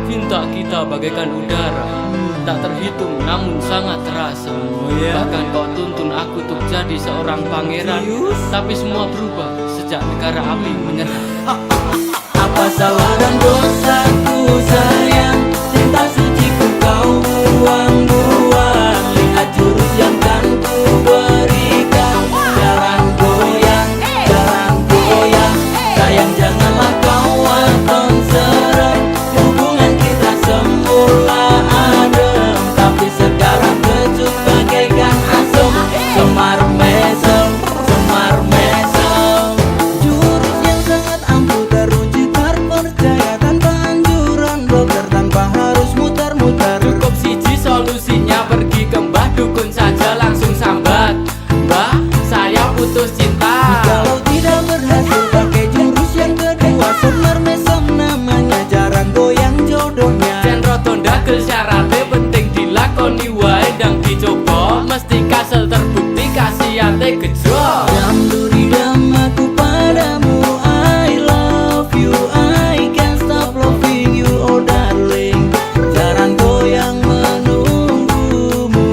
Cinta kita bagaikan udara, tak terhitung namun sangat terasa. Bahkan kau tuntun aku untuk jadi seorang pangeran. Tapi semua berubah sejak negara api menyerah. Apa salah dan dosaku sayang, cinta suciku kau buang-buang. Lihat jurus yang kan ku berikan, jalan goyang, sayang janganlah kau akan serang. Hubungan kita semula adem, tapi sekarang kecut bagaikan asam. Semar mesem, jurus yang sangat ampuh teruji terpercaya, tanpa anjuran dokter, tanpa harus muter-muter. Cukup siji solusinya, pergi ke mbah dukun saja langsung sambat, "Mbah, saya putus cinta." Kalau tidak berhasil pakai jurus yang kedua, semar mesem namanya, jarang goyang jodohnya. Jen roto ndagel syaratnya penting dilakoni wae, ndang dicoba mesti kasil terbukti kasihate gejol. Dam duridam aku padamu, I love you, I can't stop loving you, oh darling. Jarang goyang menunggumu.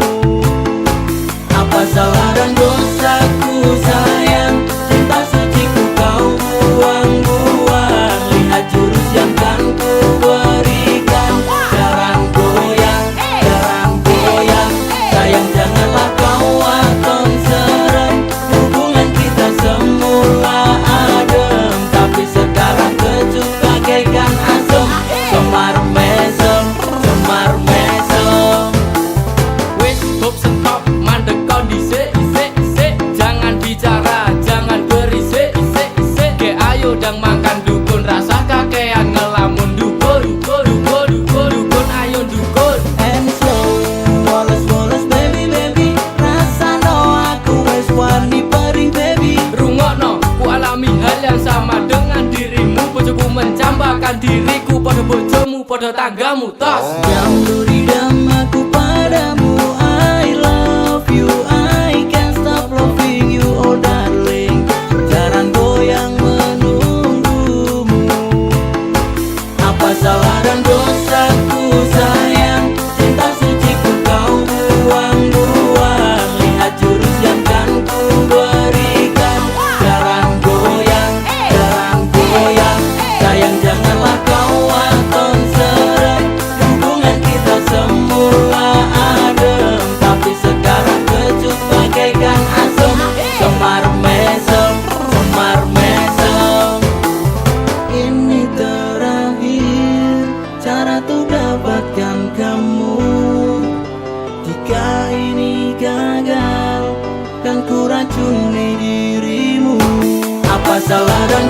Apa salah dan dosaku sayang, cinta suciku kau buang-buang. Lihat jurus yang kan ku berikan, jarang goyang, sayang janganlah kau akan serang. Hubungan kita semula adem, tapi sekarang kecut bagaikan asam. Semar mesem, Wis stop stop, mandek kondisi isik. Jangan bicara, jangan berisik isik. Ke ayo dang makan dukun, rasa kakean ngelamun dukun. Dukun ayo dukun. and slow, woles baby, rasa no aku wes wani perih baby. Rungokno, ku alami hal yang sama dengan dirimu. Bojoku mencampakkan diriku pada bojomu, pada tanggamu tos. Dam duridam aku padamu, I love you, I can't stop loving you, oh darling. Jarang goyang menunggumu. Apa salah dan dosaku sayang, cinta suciku kau buang-buang. Lihat jurus yang kan ku berikan, jarang goyang, sayang janganlah kau akan serang. Hubungan kita semula adem, tapi sekarang kecut bagaikan asam. Semar mesem, ini terakhir cara untuk dapatkan kamu. Jika ini gagal, kan ku racuni dirimu. Apa salah dan